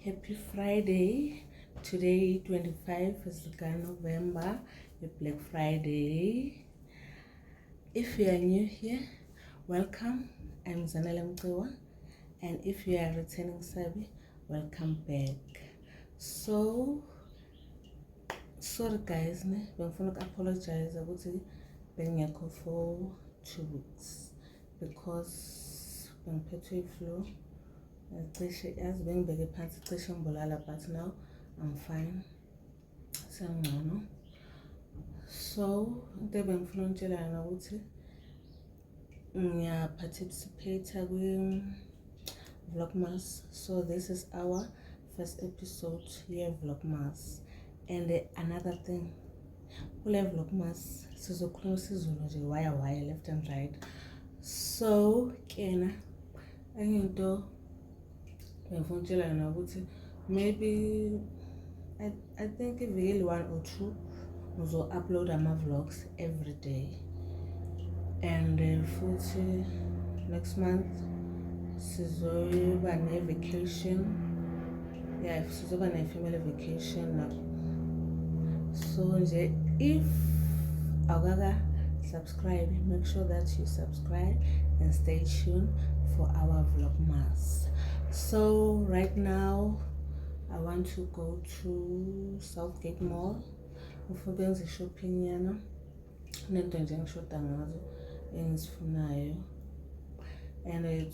Happy Friday. Today 25 is November, Black Friday. If you are new here, welcome. I'm Zanele Mkewa, and if you are returning Sabi, welcome back. So sorry guys, I'm going to apologize about being for 2 weeks because I'm petty flu. As being big pants, but now I'm fine. So they've been fluent and participate in Vlogmas. So this is our first episode here, Vlogmas. And another thing, we have Vlogmas. So wire left and right. So Kena, I know. Maybe I think really 1 or 2 will upload my vlogs every day, and next month sizoba ne vacation. Yeah, sizoba ne family vacation now. So if Agaga subscribe, make sure that you subscribe and stay tuned for our Vlogmas. So right now I want to go to Southgate Mall for shopping and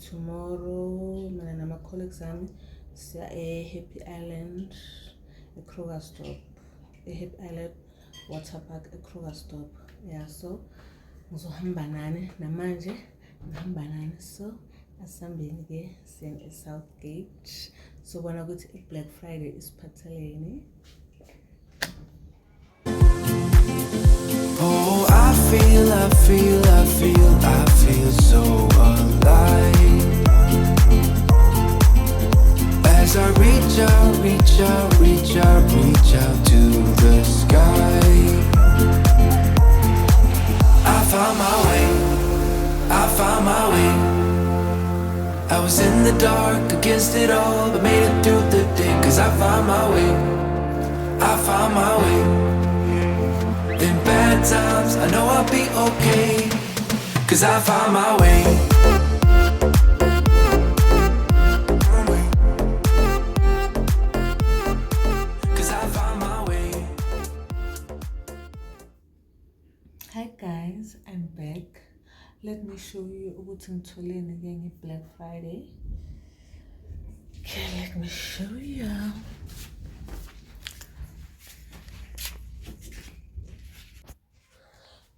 tomorrow my colleagues see a Happy Island, a Kroger stop, a Happy Island water park, a Kroger stop. Yeah, so ngizohamba namanje ngihamba nani, so asambeni ke sen Southgate. So when I go to Black Friday is patheleni. Oh, I feel so alive as I reach out to the sky. I found my way. I was in the dark against it all, but made it through the day. Cause I found my way. In bad times, I know I'll be okay. Cause I found my way. Cause I found my way. Hi guys, I'm back. Let me show you what's in Tolene again Black Friday. Okay, let me show you.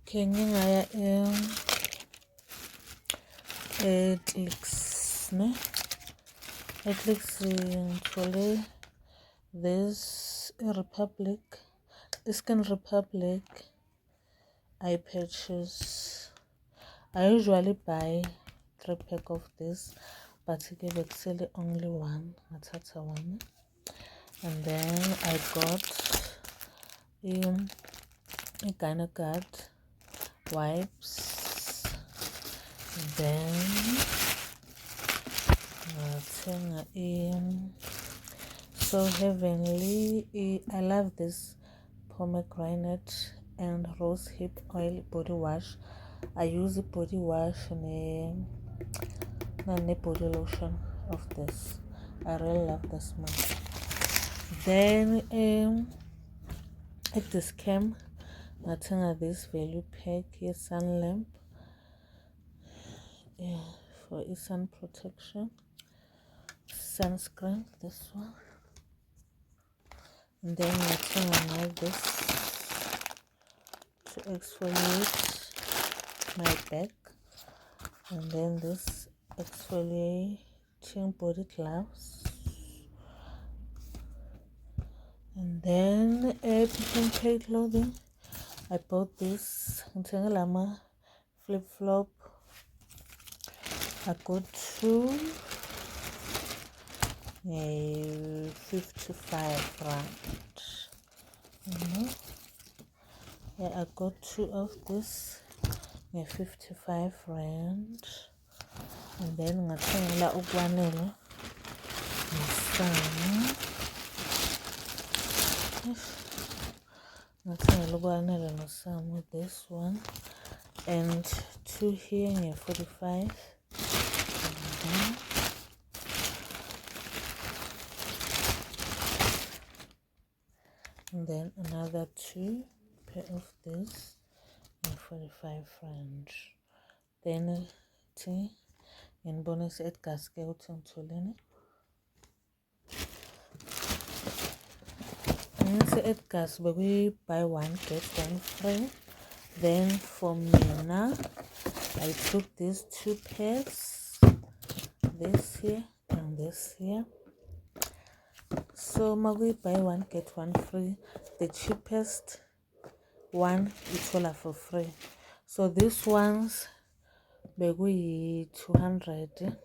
Okay, ngaya clicks ne. Clicks in Tole. This Republic, Skin Republic. I purchase. I usually buy 3 pack of this, but I gave actually only one. I took one, and then I got a Gynacard wipes. Then So Heavenly. I love this pomegranate and rose hip oil body wash. I use a body wash and a body lotion of this. I really love the smell. Then at this came this value pack here, sun lamp, for a sun protection, sunscreen, this one. And then I like this to exfoliate my back, and then this exfoliating body gloves, and then people clothing. I bought this Lama flip flop. I got 2 55 rand. Yeah, I got 2 of this 55 rand, and then ngathengela ukwanele some with this one, and 2 here in 45. And then another 2 pair of this in 45 range. Then in bonus at gasket and at gas we buy 1 get 1 free. Then for Mina, I took these 2 pairs, this here and this here. So we buy 1 get 1 free. The cheapest one is all for free. So these ones we 200,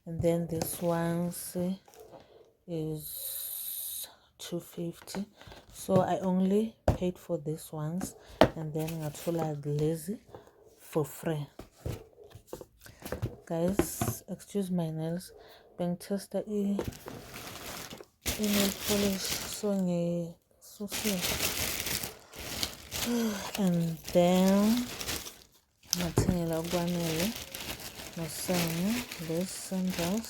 and then this ones is 250. So I only paid for these ones, and then ngathola lazy for free. Guys, excuse my nails, being tested nail polish so and then ngathengela ukwanele nosana. This sandals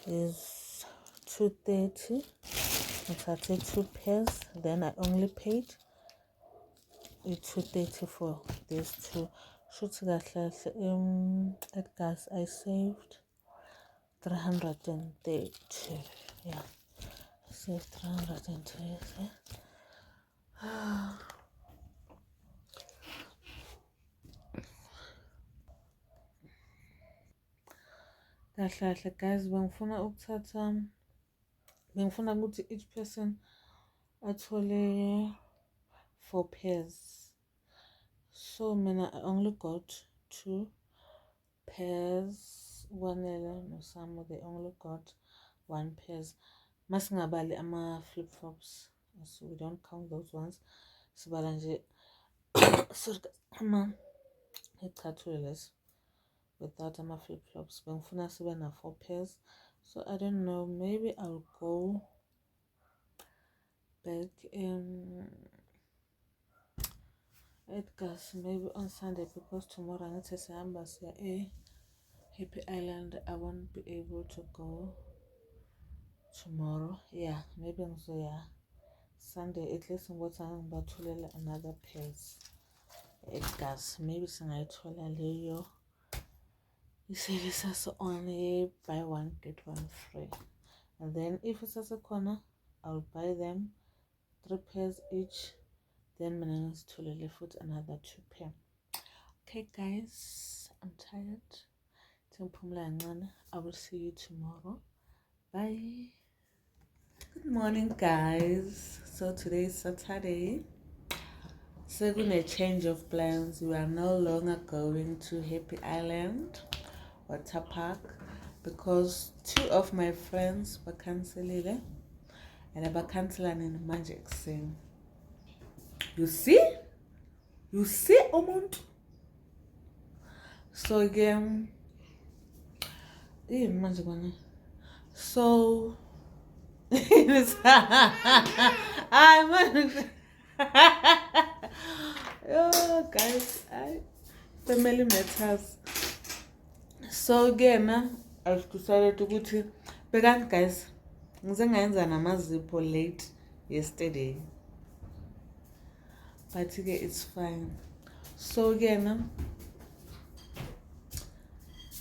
is 230. ngithathe 2 pairs, then I only paid 230 for these 2. Shuthi kahle at gas I saved 330. Yeah, I saved 330. Kahle guys, bengifuna ukuthi each person athole 4 pairs. So mina I only got 2 pairs. Wanele no some they only got 1 pairs. Masingabali ama flip-flops, so we don't count those ones. Sibala nje sorry ama icathules without ama flip-flops. Bengifuna sibe na 4 pairs. So I don't know, maybe I'll go back in at gas maybe on Sunday, because tomorrow I'm a Happy Island. I won't be able to go tomorrow. Yeah, maybe I'm so Sunday at least I'm about to let another pairs at gas. Maybe singayithola leyo isevisa on buy 1 get 1 free. And then if it's a corner, I'll buy them 3 pairs each. Then I'm to left another 2 pair. Okay guys, I'm tired. I will see you tomorrow. Bye. Good morning guys. So today is Saturday. So we're gonna change of plans. We are no longer going to Happy Island water park because 2 of my friends were canceling and I canceling in magic sing. You see Omuntu. So again so it is oh guys, family matters. So again I've decided to go to Began guys. Ngizengayenza namazipho late yesterday, but it's fine. So again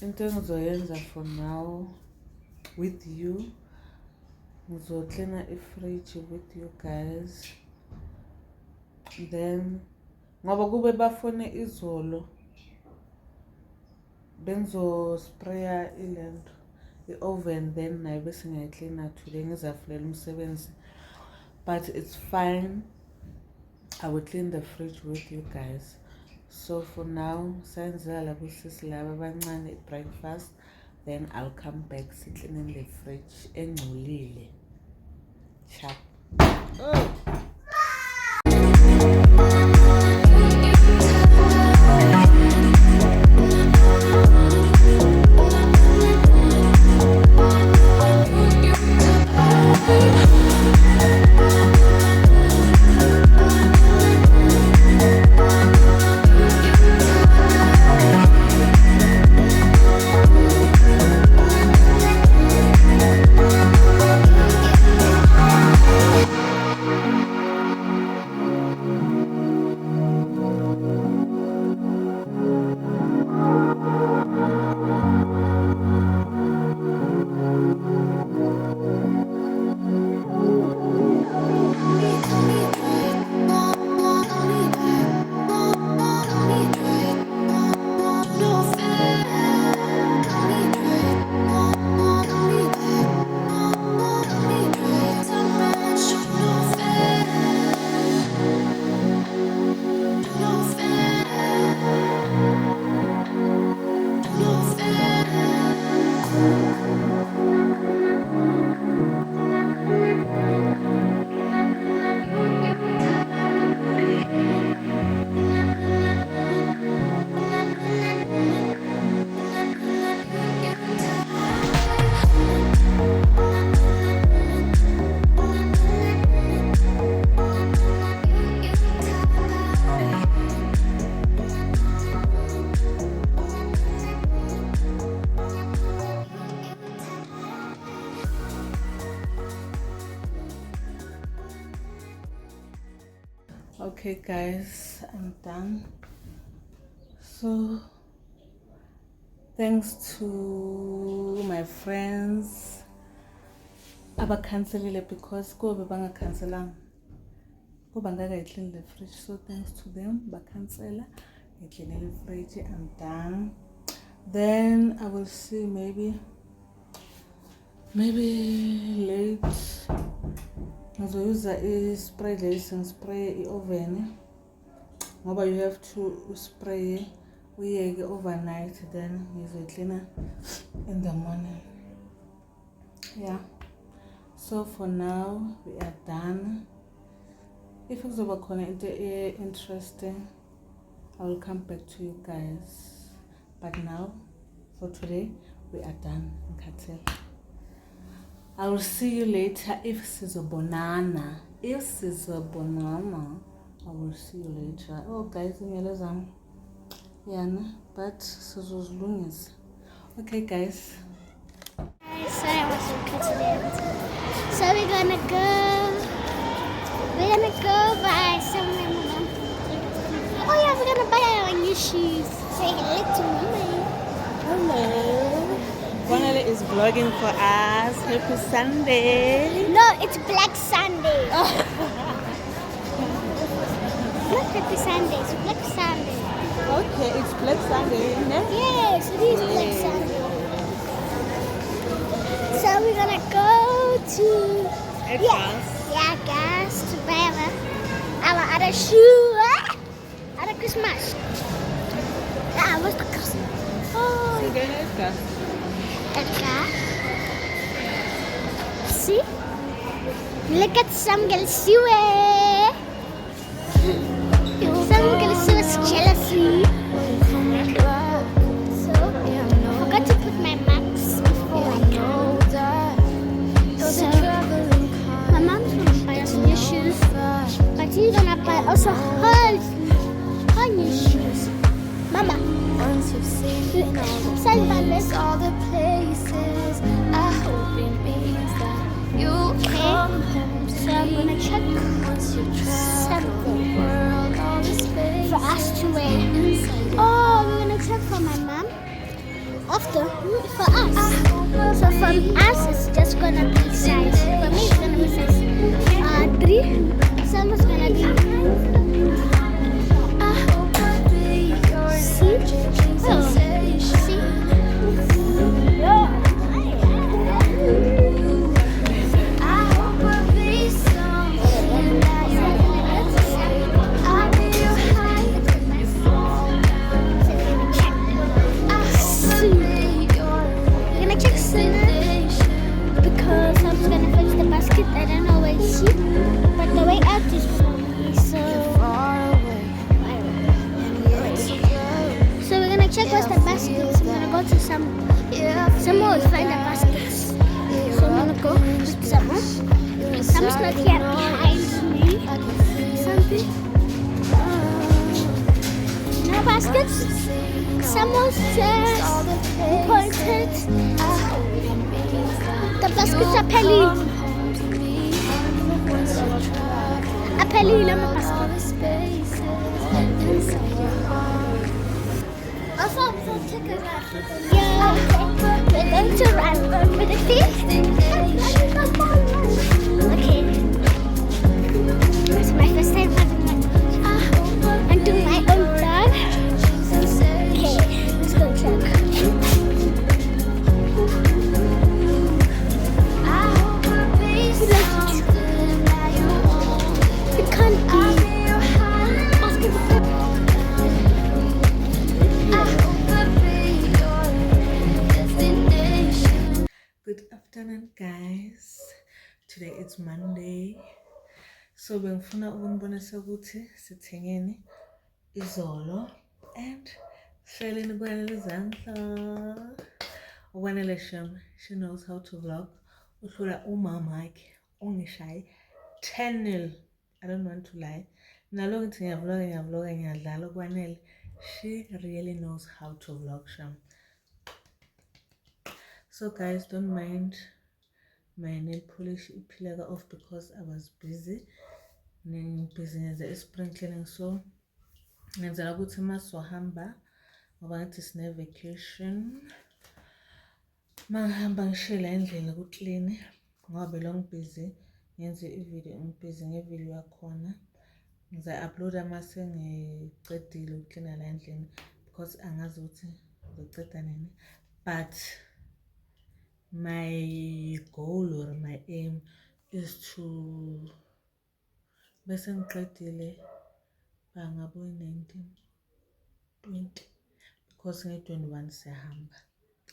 into ngizoyenza for now with you, ngizocleana ifridge with you guys. Then ngoba kube bafone izolo benzo sprayer the oven, then nayo bese ngiyacleana today ngizafulela umsebenzi, but it's fine. I will clean the fridge with you guys. So for now sayenzela labo sisi laba abancane breakfast, then I'll come back cleaning the fridge engcolile. Ciao. Oh. Okay guys, I'm done. So thanks to my friends abakhanselile because kube bangakhanselanga kuba ngakayiclean the fridge, so thanks to them bakhansela ngiclean the fridge. I'm done. Then I will see maybe late ngizoyuza i-spray lesi ngispray i-oven ngoba you have to spray uyeke overnight, then ngizoyicleana in the morning. Yeah, so for now we are done. If kuzoba khona into interesting, I will come back to you guys, but now for today we are done. I will see you later if sizobonana. I will see you later. Oh guys, but sizozilungisa. Okay guys. Sorry, I wasn't cutting it. So we're gonna go buy some. Oh yeah, we're gonna buy our new shoes. Say hello to mommy. Hello. Bonale is vlogging for us. Happy Sunday. No, it's Black Sunday. Not Happy Sunday, it's Black Sunday. Okay, it's Black Sunday, isn't it? Yes, it is Black Sunday. So we're gonna go to gas to buy our other shoe. Other Christmas. What's the Christmas? Oh, Edgar. See? Look at some girls do it. Some girls do it jealously. So, I forgot to put my max before I go. So, my mom's gonna buy us new shoes, but she's gonna buy also her new shoes. Mama, all the places I hope it means that you come home. So I'm gonna check something for us to wear. Oh, we're gonna check for my mom. After, for us. So from us, it's just gonna be size. For me, it's gonna be size 3. Someone's gonna be. See? Oh, see? I don't know where it's sheep, but the way out is so far away. So we're gonna check what's the baskets. We're gonna go to some more to find the baskets. So I'm gonna go with someone. Someone's not here behind me. Something. No baskets. Someone's just important. The baskets are penny. Apelli lang mapasok. Also, check it out. Yeah, we're going to run with the feet. Okay. It's my first time and do my own vlog. Okay, let's go check. Good afternoon guys. Today it's Monday. So bengifuna ukunibonisa ukuthi sithengeni izolo and Shelly Gwanele Zanka. Gwanele Shem, she knows how to vlog. Uhlula umamaki ongishayi 10-0. I don't want to lie. Nalo ngithi ngiyavlog ngiyadlala Gwanele. She really knows how to vlog Shem. So guys, don't mind my nail polish peeler off because I was busy ngibhizinise i-sprinkling, so ngenzela ukuthi masizohamba ngoba ngathi sine-vacation mangihamba ngishiye la endlini ku-clean ngoba belong busy ngenze i-video ngibhizi ngevideo yakhona ngiza-uploada mase ngiqedile ukuklina la endlini because angazi ukuthi ngizoceda nini, but my goal or my aim is to bese ngiqedile bangaboyi-19 20 because nge-21 siyahamba.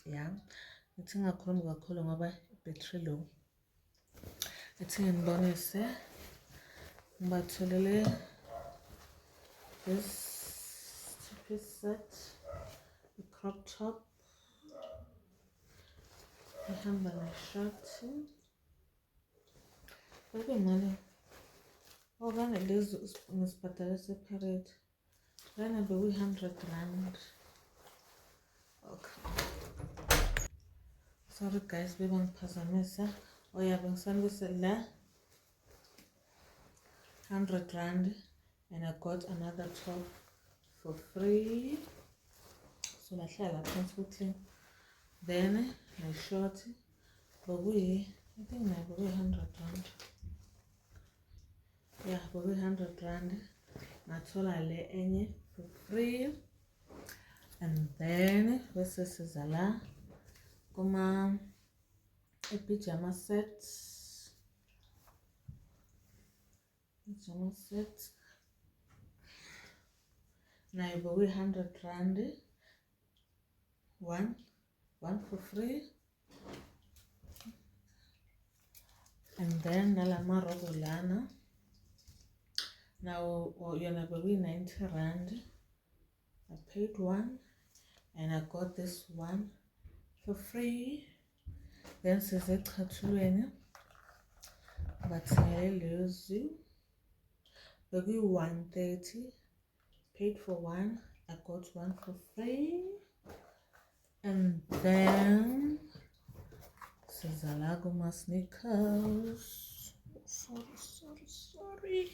Ya ngithi ngakhuluma kakhulu ngoba i-battery low. Ithi nginibonise ngibatholele this two-piece set, i-crop top, ihamba neshoti. Bebe ngale okanye lezi ngisibhadala separate lana bekuyi-100 rand. Okay, sorry guys bebangiphazamisa. Oya bengisanibise la 100 rand and I got another top for free, so lahlala phansi ku-clean. Then my short bokuyi, I think nayo bokuyi-100 rand. Yeah, bokuyi-100 rand. Ngathola le enye for free. And then bese siza la kuma i-pyjama set. Pyjama set nayo bokuyi-100 rand. One for free. And then nalama robo lana now yona bokuyi-90 rand. I paid one and I got this one for free. Then size echathulweni bathengele lezi bekuyi-130, paid for one, I got one for free. And then siza la kuma sneakers. Sorry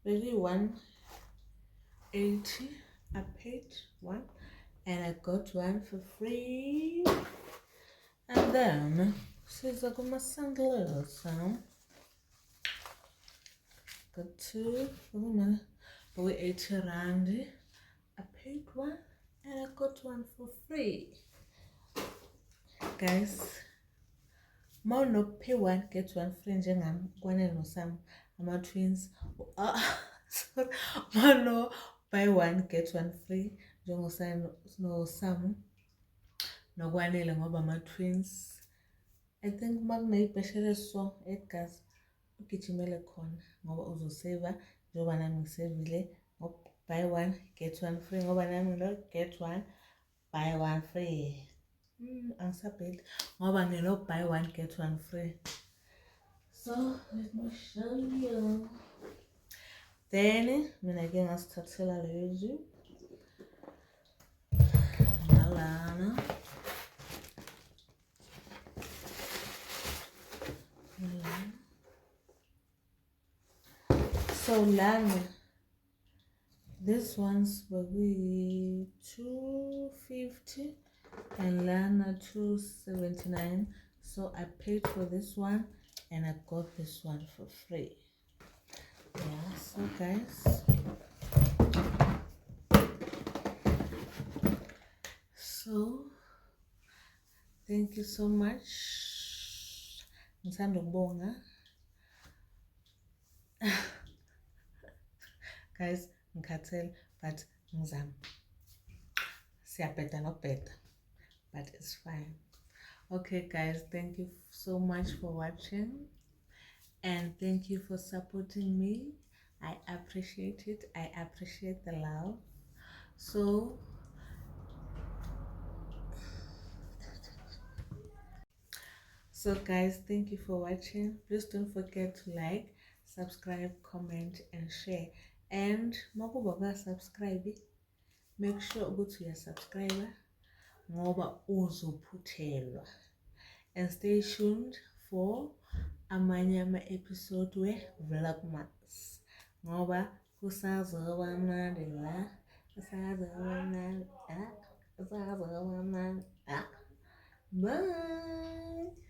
bekuyi-180, I paid one and I got one for free. And then siza kuma sandals. Got two for 80 rand. I paid one and I got one for free. Guys, ma no pay one get one free njengami kwanele noSam ama-twins. Sorry, ma no buy one get one free noSam nokwanele ngoba ama-twins. I think makuneyibheshele so egazi ugijimele khona ngoba uzoseva njengoba nami ngisevile ngoba buy one get one free ngoba nami ngilo get one buy one free. Angisabheli ngoba ngilo buy one get one free. So let me show you. Then mina ke ngasithathela lezi nalana. So lana, these ones were 250 and lana 279. So I paid for this one and I got this one for free. Yeah, so guys, so thank you so much. Ngithanda ukubonga. Guys, ngikhathele but ngizama. Siyabheda nokubheda, but it's fine. Okay guys, thank you so much for watching and thank you for supporting me. I appreciate it. I appreciate the love. So guys, thank you for watching. Please don't forget to like, subscribe, comment and share. And makuba subscribe, make sure ukuthi uya subscribe ngoba uzophuthelwa. And stay tuned for amanye ama-episode we-Vlogmas ngoba kusazoba mnandi la, kusazoba mnandi, kusazoba mnandi. Bye.